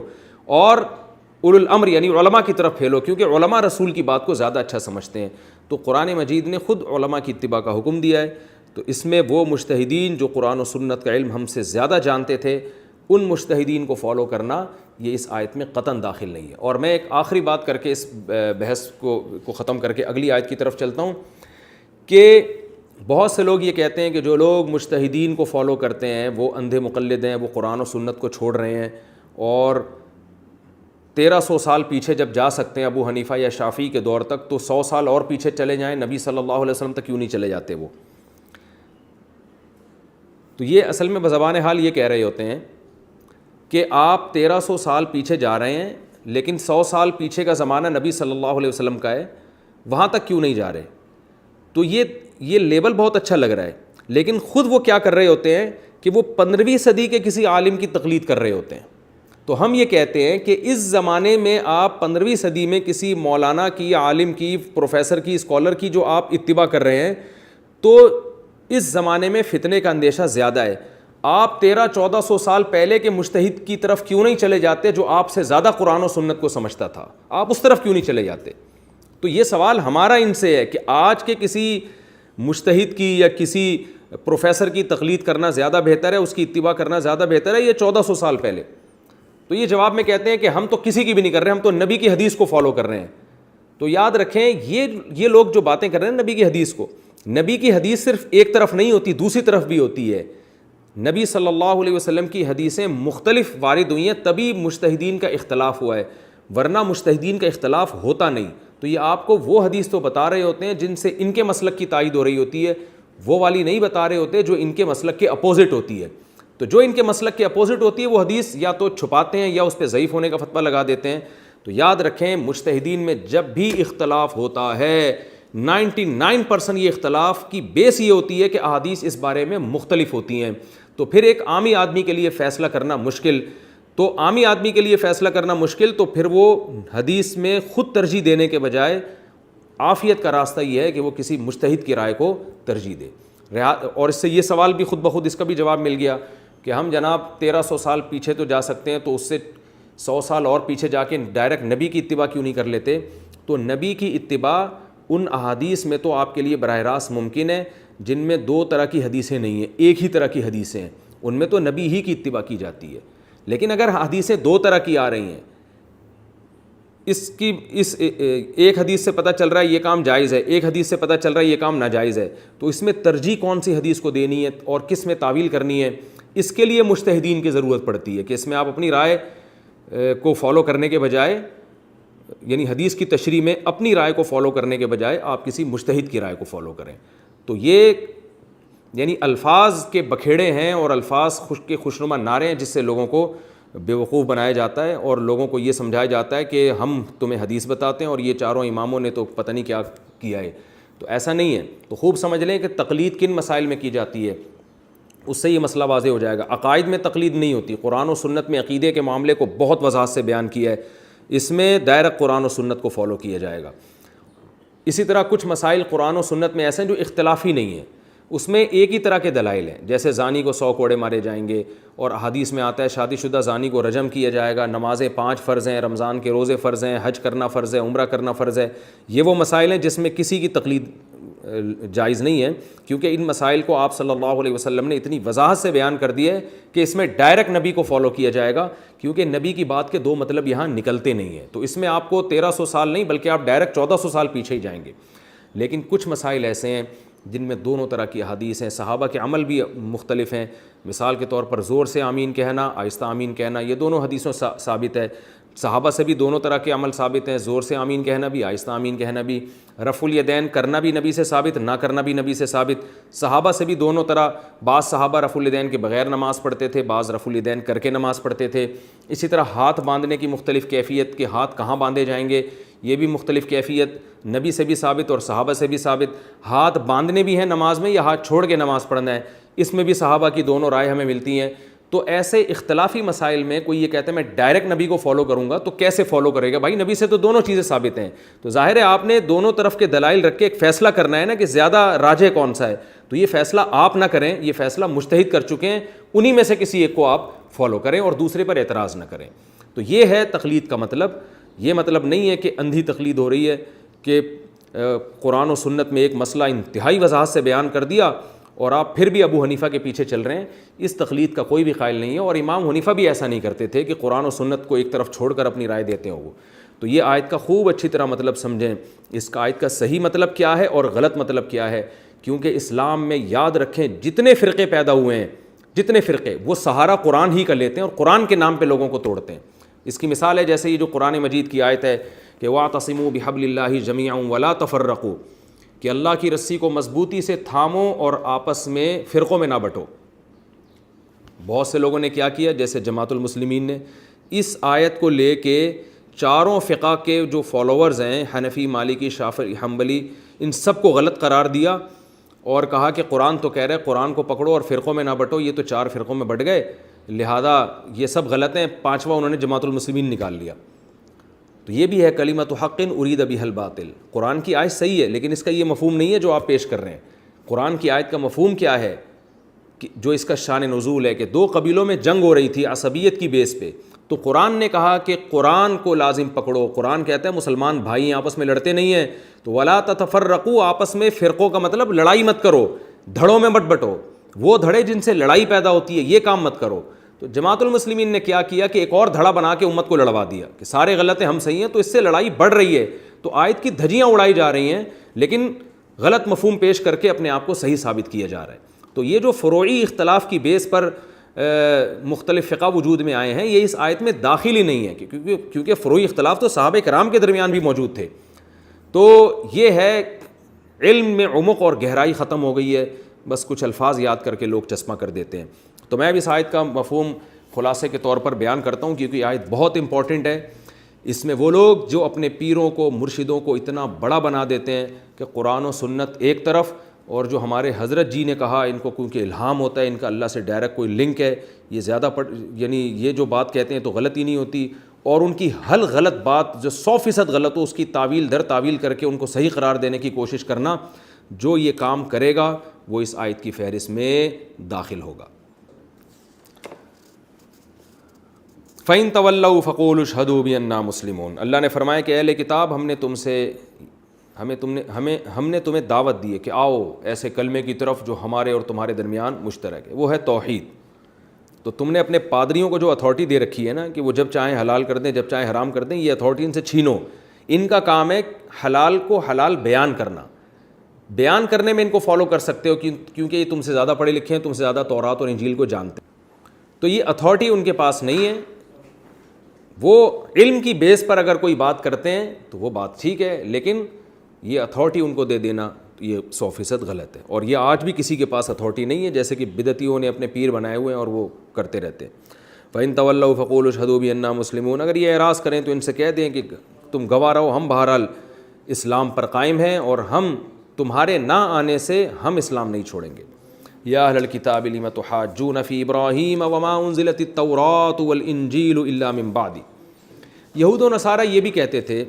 [SPEAKER 2] اور اولو الامر یعنی علماء کی طرف پھیلو، کیونکہ علماء رسول کی بات کو زیادہ اچھا سمجھتے ہیں. تو قرآن مجید نے خود علماء کی اتباع کا حکم دیا ہے. تو اس میں وہ مجتہدین جو قرآن و سنت کا علم ہم سے زیادہ جانتے تھے، ان مجتہدین کو فالو کرنا یہ اس آیت میں قطعاً داخل نہیں ہے. اور میں ایک آخری بات کر کے اس بحث کو ختم کر کے اگلی آیت کی طرف چلتا ہوں کہ بہت سے لوگ یہ کہتے ہیں کہ جو لوگ مجتہدین کو فالو کرتے ہیں وہ اندھے مقلد ہیں، وہ قرآن و سنت کو چھوڑ رہے ہیں، اور 1300 سال پیچھے جب جا سکتے ہیں ابو حنیفہ یا شافعی کے دور تک، تو 100 سال اور پیچھے چلے جائیں، نبی صلی اللہ علیہ وسلم تک کیوں نہیں چلے جاتے وہ؟ تو یہ اصل میں بزبان حال یہ کہہ رہے ہوتے ہیں کہ آپ 1300 سال پیچھے جا رہے ہیں لیکن 100 سال پیچھے کا زمانہ نبی صلی اللہ علیہ وسلم کا ہے، وہاں تک کیوں نہیں جا رہے؟ تو یہ لیبل بہت اچھا لگ رہا ہے، لیکن خود وہ کیا کر رہے ہوتے ہیں کہ وہ 15ویں صدی کے کسی عالم کی تقلید کر رہے ہوتے ہیں. تو ہم یہ کہتے ہیں کہ اس زمانے میں آپ 15ویں صدی میں کسی مولانا کی، عالم کی، پروفیسر کی، اسکالر کی جو آپ اتباع کر رہے ہیں، تو اس زمانے میں فتنے کا اندیشہ زیادہ ہے. آپ 1300-1400 سال پہلے کے مجتہد کی طرف کیوں نہیں چلے جاتے جو آپ سے زیادہ قرآن و سنت کو سمجھتا تھا؟ آپ اس طرف کیوں نہیں چلے جاتے؟ تو یہ سوال ہمارا ان سے ہے کہ آج کے کسی مجتہد کی یا کسی پروفیسر کی تقلید کرنا زیادہ بہتر ہے، اس کی اتباع کرنا زیادہ بہتر ہے، یہ 1400 سال پہلے؟ تو یہ جواب میں کہتے ہیں کہ ہم تو کسی کی بھی نہیں کر رہے، ہم تو نبی کی حدیث کو فالو کر رہے ہیں. تو یاد رکھیں یہ لوگ جو باتیں کر رہے ہیں نبی کی حدیث کو، نبی کی حدیث صرف ایک طرف نہیں ہوتی، دوسری طرف بھی ہوتی ہے. نبی صلی اللہ علیہ وسلم کی حدیثیں مختلف وارد ہوئی ہیں، تبھی مجتہدین کا اختلاف ہوا ہے، ورنہ مجتہدین کا اختلاف ہوتا نہیں. تو یہ آپ کو وہ حدیث تو بتا رہے ہوتے ہیں جن سے ان کے مسلک کی تائید ہو رہی ہوتی ہے، وہ والی نہیں بتا رہے ہوتے جو ان کے مسلک کے اپوزٹ ہوتی ہے. تو جو ان کے مسلک کے اپوزٹ ہوتی ہے وہ حدیث یا تو چھپاتے ہیں یا اس پہ ضعیف ہونے کا فتویٰ لگا دیتے ہیں. تو یاد رکھیں مجتہدین میں جب بھی اختلاف ہوتا ہے 99% یہ اختلاف کی بیس یہ ہوتی ہے کہ احادیث اس بارے میں مختلف ہوتی ہیں. تو پھر ایک عامی آدمی کے لیے فیصلہ کرنا مشکل، تو عامی آدمی کے لیے فیصلہ کرنا مشکل، تو پھر وہ حدیث میں خود ترجیح دینے کے بجائے عافیت کا راستہ یہ ہے کہ وہ کسی مجتہد کی رائے کو ترجیح دے. اور اس سے یہ سوال بھی خود بخود اس کا بھی جواب مل گیا کہ ہم جناب 1300 سال پیچھے تو جا سکتے ہیں، تو اس سے 100 سال اور پیچھے جا کے ڈائریکٹ نبی کی اتباع کیوں نہیں کر لیتے؟ تو نبی کی اتباع ان احادیث میں تو آپ کے لیے براہ راست ممکن ہے جن میں 2 طرح کی حدیثیں نہیں ہیں، ایک ہی طرح کی حدیثیں ہیں، ان میں تو نبی ہی کی اتباع کی جاتی ہے. لیکن اگر حدیثیں دو طرح کی آ رہی ہیں، اس ایک حدیث سے پتہ چل رہا ہے یہ کام جائز ہے، ایک حدیث سے پتہ چل رہا ہے یہ کام ناجائز ہے، تو اس میں ترجیح کون سی حدیث کو دینی ہے اور کس میں تعویل کرنی ہے، اس کے لیے مجتہدین کی ضرورت پڑتی ہے کہ اس میں آپ اپنی رائے کو فالو کرنے کے بجائے، یعنی حدیث کی تشریح میں اپنی رائے کو فالو کرنے کے بجائے آپ کسی مجتہد کی رائے کو فالو کریں. تو یہ یعنی الفاظ کے بکھیڑے ہیں اور الفاظ کے خوشنما نعرے ہیں جس سے لوگوں کو بیوقوف بنایا جاتا ہے اور لوگوں کو یہ سمجھایا جاتا ہے کہ ہم تمہیں حدیث بتاتے ہیں اور یہ چاروں اماموں نے تو پتہ نہیں کیا کیا ہے. تو ایسا نہیں ہے. تو خوب سمجھ لیں کہ تقلید کن مسائل میں کی جاتی ہے، اس سے یہ مسئلہ واضح ہو جائے گا. عقائد میں تقلید نہیں ہوتی. قرآن و سنت میں عقیدے کے معاملے کو بہت وضاحت سے بیان کیا ہے، اس میں دائرہ قرآن و سنت کو فالو کیا جائے گا. اسی طرح کچھ مسائل قرآن و سنت میں ایسے ہیں جو اختلافی نہیں ہیں، اس میں ایک ہی طرح کے دلائل ہیں، جیسے زانی کو 100 کوڑے مارے جائیں گے، اور حدیث میں آتا ہے شادی شدہ زانی کو رجم کیا جائے گا، نمازیں 5 فرض ہیں، رمضان کے روزے فرض ہیں، حج کرنا فرض ہے، عمرہ کرنا فرض ہے. یہ وہ مسائل ہیں جس میں کسی کی تقلید جائز نہیں ہے، کیونکہ ان مسائل کو آپ صلی اللہ علیہ وسلم نے اتنی وضاحت سے بیان کر دیا ہے کہ اس میں ڈائریکٹ نبی کو فالو کیا جائے گا، کیونکہ نبی کی بات کے دو مطلب یہاں نکلتے نہیں ہیں. تو اس میں آپ کو 1300 سال نہیں بلکہ آپ ڈائریکٹ 1400 سال پیچھے ہی جائیں گے. لیکن کچھ مسائل ایسے ہیں جن میں دونوں طرح کی احادیث ہیں، صحابہ کے عمل بھی مختلف ہیں. مثال کے طور پر زور سے آمین کہنا، آہستہ آمین کہنا، یہ دونوں حدیثوں ثابت ہے. صحابہ سے بھی دونوں طرح کے عمل ثابت ہیں، زور سے آمین کہنا بھی، آہستہ آمین کہنا بھی. رفع الیدین کرنا بھی نبی سے ثابت، نہ کرنا بھی نبی سے ثابت. صحابہ سے بھی دونوں طرح، بعض صحابہ رفع الیدین کے بغیر نماز پڑھتے تھے، بعض رفع الیدین کر کے نماز پڑھتے تھے. اسی طرح ہاتھ باندھنے کی مختلف کیفیت، کہ ہاتھ کہاں باندھے جائیں گے، یہ بھی مختلف کیفیت نبی سے بھی ثابت اور صحابہ سے بھی ثابت. ہاتھ باندھنے بھی ہیں نماز میں یا ہاتھ چھوڑ کے نماز پڑھنا ہے، اس میں بھی صحابہ کی دونوں رائے ہمیں ملتی ہیں. تو ایسے اختلافی مسائل میں کوئی یہ کہتا ہے میں ڈائریکٹ نبی کو فالو کروں گا، تو کیسے فالو کرے گا بھائی؟ نبی سے تو دونوں چیزیں ثابت ہیں. تو ظاہر ہے آپ نے دونوں طرف کے دلائل رکھ کے ایک فیصلہ کرنا ہے نا کہ زیادہ راجح کون سا ہے. تو یہ فیصلہ آپ نہ کریں، یہ فیصلہ مجتہد کر چکے ہیں، انہی میں سے کسی ایک کو آپ فالو کریں اور دوسرے پر اعتراض نہ کریں. تو یہ ہے تقلید کا مطلب. یہ مطلب نہیں ہے کہ اندھی تقلید ہو رہی ہے کہ قرآن و سنت میں ایک مسئلہ انتہائی وضاحت سے بیان کر دیا اور آپ پھر بھی ابو حنیفہ کے پیچھے چل رہے ہیں. اس تقلید کا کوئی بھی قائل نہیں ہے، اور امام حنیفہ بھی ایسا نہیں کرتے تھے کہ قرآن و سنت کو ایک طرف چھوڑ کر اپنی رائے دیتے ہوں. تو یہ آیت کا خوب اچھی طرح مطلب سمجھیں، اس کا آیت کا صحیح مطلب کیا ہے اور غلط مطلب کیا ہے. کیونکہ اسلام میں یاد رکھیں جتنے فرقے پیدا ہوئے ہیں، جتنے فرقے، وہ سہارا قرآن ہی کا لیتے ہیں اور قرآن کے نام پہ لوگوں کو توڑتے ہیں. اس کی مثال ہے جیسے یہ جو قرآن مجید کی آیت ہے کہ وَاعْتَصِمُوا بِحَبْلِ اللَّهِ جَمِيعًا وَلَا تَفَرَّقُوا، کہ اللہ کی رسی کو مضبوطی سے تھامو اور آپس میں فرقوں میں نہ بٹو. بہت سے لوگوں نے کیا کیا، جیسے جماعت المسلمین نے اس آیت کو لے کے چاروں فقہ کے جو فالوورز ہیں، حنفی، مالکی، شافعی، حنبلی، ان سب کو غلط قرار دیا اور کہا کہ قرآن تو کہہ رہے قرآن کو پکڑو اور فرقوں میں نہ بٹو، یہ تو 4 فرقوں میں بٹ گئے، لہذا یہ سب غلط ہیں. 5واں انہوں نے جماعت المسلمین نکال لیا. تو یہ بھی ہے کلمۃ حق ارید بہا الباطل. قرآن کی آیت صحیح ہے لیکن اس کا یہ مفہوم نہیں ہے جو آپ پیش کر رہے ہیں. قرآن کی آیت کا مفہوم کیا ہے کہ جو اس کا شان نزول ہے کہ 2 قبیلوں میں جنگ ہو رہی تھی عصبیت کی بیس پہ، تو قرآن نے کہا کہ قرآن کو لازم پکڑو. قرآن کہتا ہے مسلمان بھائی آپس میں لڑتے نہیں ہیں، تو ولا تتفرقوا، آپس میں فرقوں کا مطلب لڑائی مت کرو، دھڑوں میں مت بٹو، وہ دھڑے جن سے لڑائی پیدا ہوتی ہے یہ کام مت کرو. تو جماعت المسلمین نے کیا کیا کہ ایک اور دھڑا بنا کے امت کو لڑوا دیا کہ سارے غلط ہیں ہم صحیح ہیں، تو اس سے لڑائی بڑھ رہی ہے. تو آیت کی دھجیاں اڑائی جا رہی ہیں لیکن غلط مفہوم پیش کر کے اپنے آپ کو صحیح ثابت کیا جا رہا ہے. تو یہ جو فروعی اختلاف کی بیس پر مختلف فقہ وجود میں آئے ہیں یہ اس آیت میں داخل ہی نہیں ہے، کیونکہ فروعی اختلاف تو صحابہ کرام کے درمیان بھی موجود تھے. تو یہ ہے علم میں عمق اور گہرائی ختم ہو گئی ہے، بس کچھ الفاظ یاد کر کے لوگ چشمہ کر دیتے ہیں. تو میں اب اس آیت کا مفہوم خلاصے کے طور پر بیان کرتا ہوں کیونکہ یہ آیت بہت امپورٹنٹ ہے. اس میں وہ لوگ جو اپنے پیروں کو، مرشدوں کو اتنا بڑا بنا دیتے ہیں کہ قرآن و سنت ایک طرف، اور جو ہمارے حضرت جی نے کہا ان کو کیونکہ الہام ہوتا ہے، ان کا اللہ سے ڈائریکٹ کوئی لنک ہے، یہ زیادہ یعنی یہ جو بات کہتے ہیں تو غلط ہی نہیں ہوتی. اور ان کی ہر غلط بات جو 100% غلط ہو اس کی تعویل در تعویل کر کے ان کو صحیح قرار دینے کی کوشش کرنا، جو یہ کام کرے گا وہ اس آیت کی فہرست میں داخل ہوگا. فَإِن تَوَلَّوْا فَقُولُوا اشْهَدُوا بِأَنَّا مُسْلِمُونَ. اللہ نے فرمایا کہ اہل کتاب ہم نے تمہیں دعوت دی ہے کہ آؤ ایسے کلمے کی طرف جو ہمارے اور تمہارے درمیان مشترک ہے، وہ ہے توحید. تو تم نے اپنے پادریوں کو جو اتھارٹی دے رکھی ہے نا کہ وہ جب چاہیں حلال کر دیں جب چاہیں حرام کر دیں, یہ اتھارٹی ان سے چھینو. ان کا کام ہے حلال کو حلال بیان کرنا. بیان کرنے میں ان کو فالو کر سکتے ہو کیونکہ یہ تم سے زیادہ پڑھے لکھے ہیں, تم سے زیادہ تورات اور انجیل کو جانتے ہیں. تو یہ اتھارٹی ان کے پاس نہیں ہے. وہ علم کی بیس پر اگر کوئی بات کرتے ہیں تو وہ بات ٹھیک ہے, لیکن یہ اتھارٹی ان کو دے دینا یہ 100% غلط ہے. اور یہ آج بھی کسی کے پاس اتھارٹی نہیں ہے, جیسے کہ بدعتیوں نے اپنے پیر بنائے ہوئے ہیں اور وہ کرتے رہتے ہیں. فَإِن تَوَلَّوْا فَقُولُوا اشْهَدُوا بِأَنَّا مُسْلِمُونَ. اگر یہ اعراض کریں تو ان سے کہہ دیں کہ تم گواہ رہو, ہم بہرحال اسلام پر قائم ہیں اور ہم تمہارے نہ آنے سے ہم اسلام نہیں چھوڑیں گے. یا اہل الکتاب لم تحاجون فی ابراہیم وما انزلت التوراۃ والانجیل الا من بعد. یہود و نصارہ یہ بھی کہتے تھے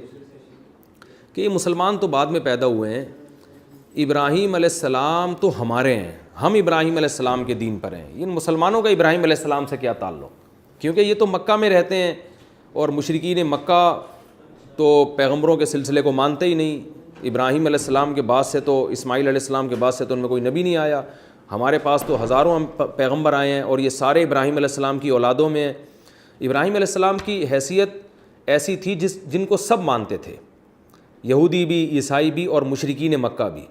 [SPEAKER 2] کہ یہ مسلمان تو بعد میں پیدا ہوئے ہیں, ابراہیم علیہ السلام تو ہمارے ہیں, ہم ابراہیم علیہ السلام کے دین پر ہیں. ان مسلمانوں کا ابراہیم علیہ السلام سے کیا تعلق, کیونکہ یہ تو مکہ میں رہتے ہیں اور مشرکین مکہ تو پیغمبروں کے سلسلے کو مانتے ہی نہیں. ابراہیم علیہ السلام کے بعد سے تو اسماعیل علیہ السلام کے بعد سے تو ان میں کوئی نبی نہیں آیا. ہمارے پاس تو ہزاروں پیغمبر آئے ہیں اور یہ سارے ابراہیم علیہ السلام کی اولادوں میں ہیں. ابراہیم علیہ السلام کی حیثیت ایسی تھی جن کو سب مانتے تھے, یہودی بھی, عیسائی بھی اور مشرکین مکہ بھی.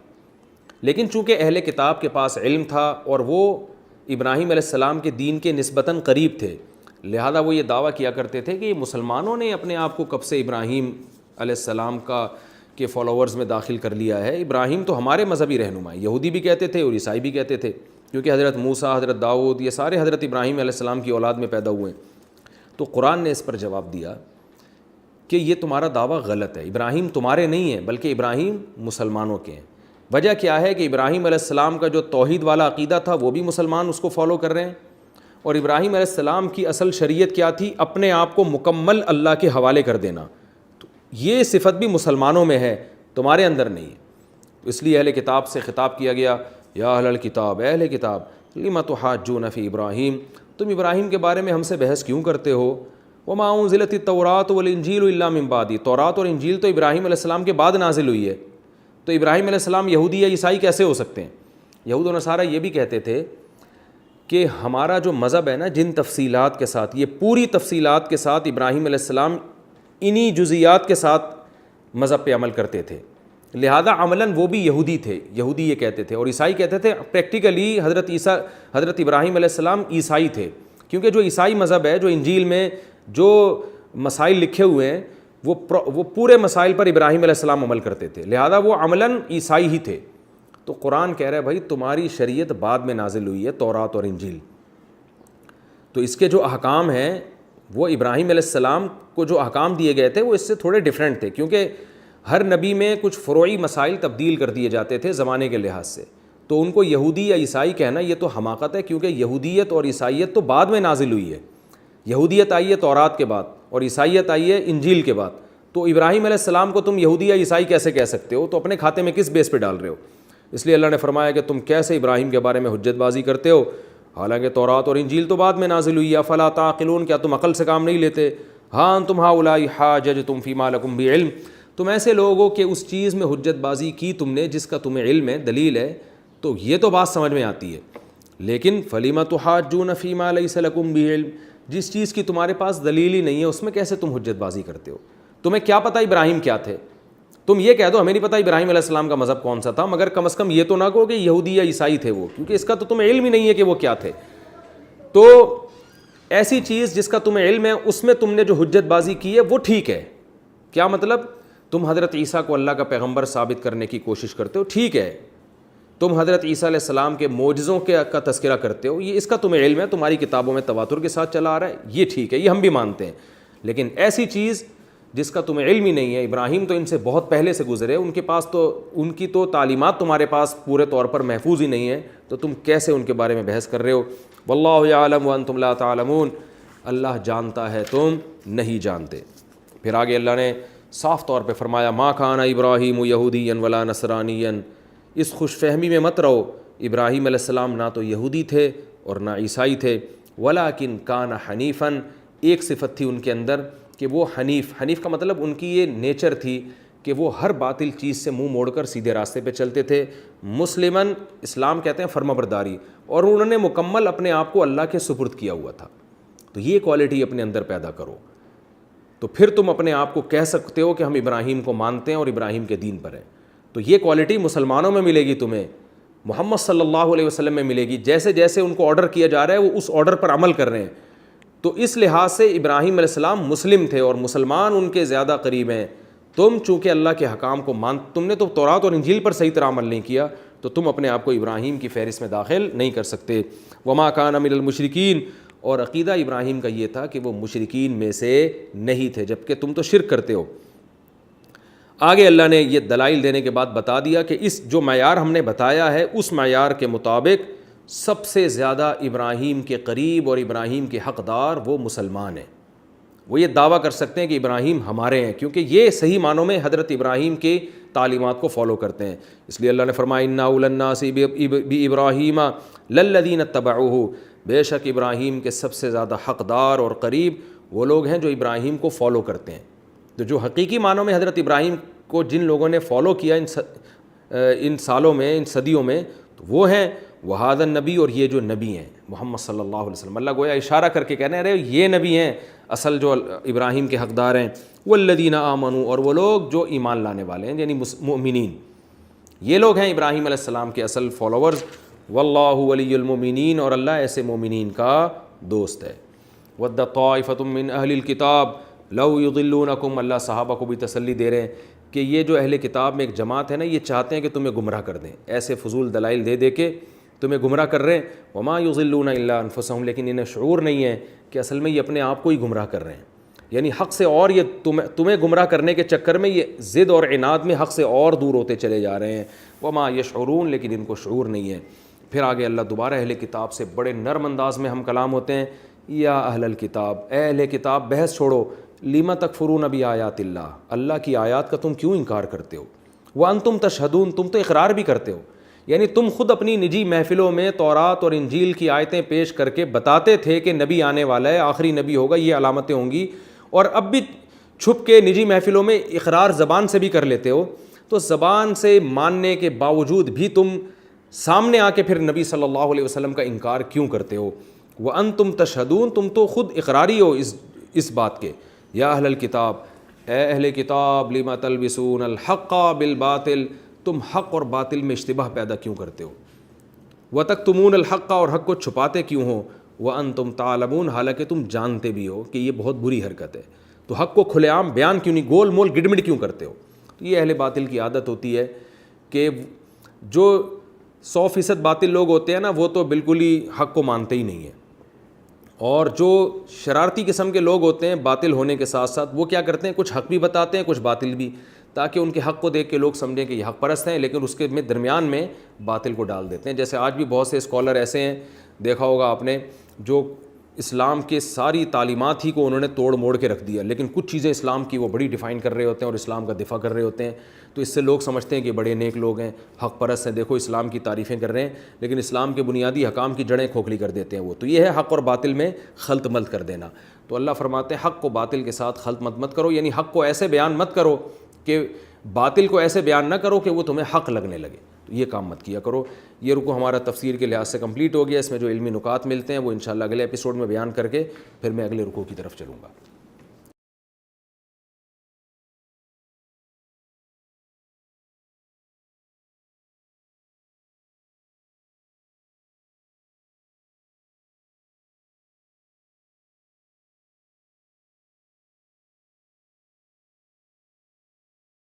[SPEAKER 2] لیکن چونکہ اہل کتاب کے پاس علم تھا اور وہ ابراہیم علیہ السلام کے دین کے نسبتاً قریب تھے, لہذا وہ یہ دعویٰ کیا کرتے تھے کہ یہ مسلمانوں نے اپنے آپ کو کب سے ابراہیم علیہ السلام کے فالوورز میں داخل کر لیا ہے. ابراہیم تو ہمارے مذہبی رہنما ہیں, یہودی بھی کہتے تھے اور عیسائی بھی کہتے تھے, کیونکہ حضرت موسیٰ, حضرت داؤد, یہ سارے حضرت ابراہیم علیہ السلام کی اولاد میں پیدا ہوئے ہیں. تو قرآن نے اس پر جواب دیا کہ یہ تمہارا دعویٰ غلط ہے, ابراہیم تمہارے نہیں ہیں بلکہ ابراہیم مسلمانوں کے ہیں. وجہ کیا ہے کہ ابراہیم علیہ السلام کا جو توحید والا عقیدہ تھا وہ بھی مسلمان اس کو فالو کر رہے ہیں, اور ابراہیم علیہ السلام کی اصل شریعت کیا تھی, اپنے آپ کو مکمل اللہ کے حوالے کر دینا. تو یہ صفت بھی مسلمانوں میں ہے, تمہارے اندر نہیں ہے. اس لیے اہل کتاب سے خطاب کیا گیا, یا اہل الکتاب, اہل کتاب, لم تحاجون فی ابراہیم, تم ابراہیم کے بارے میں ہم سے بحث کیوں کرتے ہو. وما انزلت التوراۃ والانجیل الا من بعد, تورات اور انجیل تو ابراہیم علیہ السلام کے بعد نازل ہوئی ہے, تو ابراہیم علیہ السلام یہودی یا عیسائی کیسے ہو سکتے ہیں. یہود و نصارہ یہ بھی کہتے تھے کہ ہمارا جو مذہب ہے نا, جن تفصیلات کے ساتھ, یہ پوری تفصیلات کے ساتھ ابراہیم علیہ السلام انہی جزیات کے ساتھ مذہب پہ عمل کرتے تھے, لہذا عملاً وہ بھی یہودی تھے. یہودی یہ کہتے تھے, اور عیسائی کہتے تھے پریکٹیکلی حضرت ابراہیم علیہ السلام عیسائی تھے, کیونکہ جو عیسائی مذہب ہے, جو انجیل میں جو مسائل لکھے ہوئے ہیں وہ پورے مسائل پر ابراہیم علیہ السلام عمل کرتے تھے, لہذا وہ عملاً عیسائی ہی تھے. تو قرآن کہہ رہا ہے بھائی تمہاری شریعت بعد میں نازل ہوئی ہے, تورات اور انجیل, تو اس کے جو احکام ہیں وہ ابراہیم علیہ السلام کو جو احکام دیے گئے تھے وہ اس سے تھوڑے ڈیفرنٹ تھے, کیونکہ ہر نبی میں کچھ فروعی مسائل تبدیل کر دیے جاتے تھے زمانے کے لحاظ سے. تو ان کو یہودی یا عیسائی کہنا یہ تو حماقت ہے, کیونکہ یہودیت اور عیسائیت تو بعد میں نازل ہوئی ہے. یہودیت آئی ہے تورات کے بعد اور عیسائیت آئی ہے انجیل کے بعد. تو ابراہیم علیہ السلام کو تم یہودی یا عیسائی کیسے کہہ سکتے ہو, تو اپنے کھاتے میں کس بیس پہ ڈال رہے ہو. اس لیے اللہ نے فرمایا کہ تم کیسے ابراہیم کے بارے میں حجت بازی کرتے ہو, حالانکہ تورات اور انجیل تو بعد میں نازل ہوئی ہے. افلا تعقلون, کیا تم عقل سے کام نہیں لیتے. ہاں تم ہؤلاء حاججتم فیما لکم بعلم, تم ایسے لوگ ہو کہ اس چیز میں حجت بازی کی تم نے جس کا تمہیں علم ہے, دلیل ہے, تو یہ تو بات سمجھ میں آتی ہے. لیکن فلم تحاجون فیما لیس لکم بعلم, جس چیز کی تمہارے پاس دلیل ہی نہیں ہے اس میں کیسے تم حجت بازی کرتے ہو. تمہیں کیا پتہ ابراہیم کیا تھے, تم یہ کہہ دو ہمیں نہیں پتہ ابراہیم علیہ السلام کا مذہب کون سا تھا, مگر کم از کم یہ تو نہ کہو کہ یہودی یا عیسائی تھے وہ, کیونکہ اس کا تو تمہیں علم ہی نہیں ہے کہ وہ کیا تھے. تو ایسی چیز جس کا تمہیں علم ہے اس میں تم نے جو حجت بازی کی ہے وہ ٹھیک ہے. کیا مطلب, تم حضرت عیسیٰ کو اللہ کا پیغمبر ثابت کرنے کی کوشش کرتے ہو, ٹھیک ہے. تم حضرت عیسیٰ علیہ السلام کے معجزوں کا تذکرہ کرتے ہو, یہ اس کا تمہیں علم ہے, تمہاری کتابوں میں تواتر کے ساتھ چلا آ رہا ہے, یہ ٹھیک ہے, یہ ہم بھی مانتے ہیں. لیکن ایسی چیز جس کا تمہیں علم ہی نہیں ہے, ابراہیم تو ان سے بہت پہلے سے گزرے, ان کے پاس تو ان کی تو تعلیمات تمہارے پاس پورے طور پر محفوظ ہی نہیں ہے, تو تم کیسے ان کے بارے میں بحث کر رہے ہو. واللہ یعلم وانتم لا تعلمون, اللہ جانتا ہے تم نہیں جانتے. پھر آگے اللہ نے صاف طور پہ فرمایا ما کان ابراہیم یہودیا ولا نصرانیا, اس خوش فہمی میں مت رہو, ابراہیم علیہ السلام نہ تو یہودی تھے اور نہ عیسائی تھے, ولکن کان حنیفا, ایک صفت تھی ان کے اندر کہ وہ حنیف کا مطلب ان کی یہ نیچر تھی کہ وہ ہر باطل چیز سے منہ موڑ کر سیدھے راستے پہ چلتے تھے. مسلمن اسلام کہتے ہیں فرما برداری, اور انہوں نے مکمل اپنے آپ کو اللہ کے سپرد کیا ہوا تھا. تو یہ کوالٹی اپنے اندر پیدا کرو, تو پھر تم اپنے آپ کو کہہ سکتے ہو کہ ہم ابراہیم کو مانتے ہیں اور ابراہیم کے دین پر ہیں. تو یہ کوالٹی مسلمانوں میں ملے گی, تمہیں محمد صلی اللہ علیہ وسلم میں ملے گی. جیسے جیسے ان کو آرڈر کیا جا رہا ہے وہ اس آرڈر پر عمل کر رہے ہیں. تو اس لحاظ سے ابراہیم علیہ السلام مسلم تھے اور مسلمان ان کے زیادہ قریب ہیں. تم چونکہ اللہ کے حکام کو تم نے تو تورات اور انجیل پر صحیح طرح عمل نہیں کیا, تو تم اپنے آپ کو ابراہیم کی فہرست میں داخل نہیں کر سکتے. وما کان من المشرکین, اور عقیدہ ابراہیم کا یہ تھا کہ وہ مشرکین میں سے نہیں تھے, جبکہ تم تو شرک کرتے ہو. آگے اللہ نے یہ دلائل دینے کے بعد بتا دیا کہ اس جو معیار ہم نے بتایا ہے اس معیار کے مطابق سب سے زیادہ ابراہیم کے قریب اور ابراہیم کے حقدار وہ مسلمان ہیں. وہ یہ دعویٰ کر سکتے ہیں کہ ابراہیم ہمارے ہیں, کیونکہ یہ صحیح معنوں میں حضرت ابراہیم کی تعلیمات کو فالو کرتے ہیں. اس لیے اللہ نے فرمایا انا اولى الناس بابراہیم للذین اتبعوہ, بے شک ابراہیم کے سب سے زیادہ حقدار اور قریب وہ لوگ ہیں جو ابراہیم کو فالو کرتے ہیں. تو جو حقیقی معنوں میں حضرت ابراہیم کو جن لوگوں نے فالو کیا ان سالوں میں, ان صدیوں میں, تو وہ ہیں وہذا النبی, اور یہ جو نبی ہیں محمد صلی اللہ علیہ وسلم. اللہ گویا اشارہ کر کے کہنے رہے یہ نبی ہیں اصل جو ابراہیم کے حقدار ہیں. والذین آمنوا, اور وہ لوگ جو ایمان لانے والے ہیں یعنی مؤمنین, یہ لوگ ہیں ابراہیم علیہ السلام کے اصل فالوورز. واللہ ولی المؤمنین, اور اللہ ایسے مومنین کا دوست ہے. ود طائفۃ من اہل الکتاب لو یضلونکم, اللہ صحابہ کو بھی تسلی دے رہے ہیں کہ یہ جو اہل کتاب میں ایک جماعت ہے نا, یہ چاہتے ہیں کہ تمہیں گمراہ کر دیں, ایسے فضول دلائل دے دے کے تمہیں گمراہ کر رہے ہیں. وما یضلون الا انفسهم, لیکن انہیں شعور نہیں ہے کہ اصل میں یہ اپنے آپ کو ہی گمراہ کر رہے ہیں. یعنی حق سے اور یہ تمہیں گمراہ کرنے کے چکر میں یہ ضد اور عناد میں حق سے اور دور ہوتے چلے جا رہے ہیں. وما یشعرون, لیکن ان کو شعور نہیں ہے. پھر آگے اللہ دوبارہ اہل کتاب سے بڑے نرم انداز میں ہم کلام ہوتے ہیں. یا اہل الکتاب, اے اہل کتاب بحث چھوڑو, لما تکفرون بآیات اللہ, اللہ کی آیات کا تم کیوں انکار کرتے ہو. وانتم تشہدون, تم تو اقرار بھی کرتے ہو. یعنی تم خود اپنی نجی محفلوں میں تورات اور انجیل کی آیتیں پیش کر کے بتاتے تھے کہ نبی آنے والا ہے, آخری نبی ہوگا, یہ علامتیں ہوں گی, اور اب بھی چھپ کے نجی محفلوں میں اقرار زبان سے بھی کر لیتے ہو. تو زبان سے ماننے کے باوجود بھی تم سامنے آ کے پھر نبی صلی اللہ علیہ وسلم کا انکار کیوں کرتے ہو. وانتم تشہدون, تم تو خود اقراری ہو اس بات کے. یا اہل الکتاب, اے اہل کتاب, لما تلبسون الحق بالباطل, تم حق اور باطل میں اشتباہ پیدا کیوں کرتے ہو. وتکتمون الحق, اور حق کو چھپاتے کیوں ہو. وانتم تعلمون, حالانکہ تم جانتے بھی ہو کہ یہ بہت بری حرکت ہے. تو حق کو کھلے عام بیان کیوں نہیں, گول مول گڈمڈ کیوں کرتے ہو. تو یہ اہل باطل کی عادت ہوتی ہے کہ جو 100% باطل لوگ ہوتے ہیں نا, وہ تو بالکل ہی حق کو مانتے ہی نہیں ہیں, اور جو شرارتی قسم کے لوگ ہوتے ہیں باطل ہونے کے ساتھ ساتھ وہ کیا کرتے ہیں, کچھ حق بھی بتاتے ہیں کچھ باطل بھی, تاکہ ان کے حق کو دیکھ کے لوگ سمجھیں کہ یہ حق پرست ہیں, لیکن اس کے درمیان میں باطل کو ڈال دیتے ہیں. جیسے آج بھی بہت سے اسکالر ایسے ہیں, دیکھا ہوگا آپ نے, جو اسلام کے ساری تعلیمات ہی کو انہوں نے توڑ موڑ کے رکھ دیا, لیکن کچھ چیزیں اسلام کی وہ بڑی ڈیفائن کر رہے ہوتے ہیں اور اسلام کا دفاع کر رہے ہوتے ہیں. تو اس سے لوگ سمجھتے ہیں کہ بڑے نیک لوگ ہیں, حق پرست ہیں, دیکھو اسلام کی تعریفیں کر رہے ہیں, لیکن اسلام کے بنیادی حکام کی جڑیں کھوکھلی کر دیتے ہیں وہ. تو یہ ہے حق اور باطل میں خلط ملط کر دینا. تو اللہ فرماتے ہیں حق کو باطل کے ساتھ خلط مت کرو, یعنی حق کو ایسے بیان مت کرو کہ باطل کو ایسے بیان نہ کرو کہ وہ تمہیں حق لگنے لگے. تو یہ کام مت کیا کرو. یہ رکو ہمارا تفسیر کے لحاظ سے کمپلیٹ ہو گیا. اس میں جو علمی نکات ملتے ہیں وہ انشاءاللہ اگلے ایپیسوڈ میں بیان کر کے پھر میں اگلے رکوع کی طرف چلوں گا.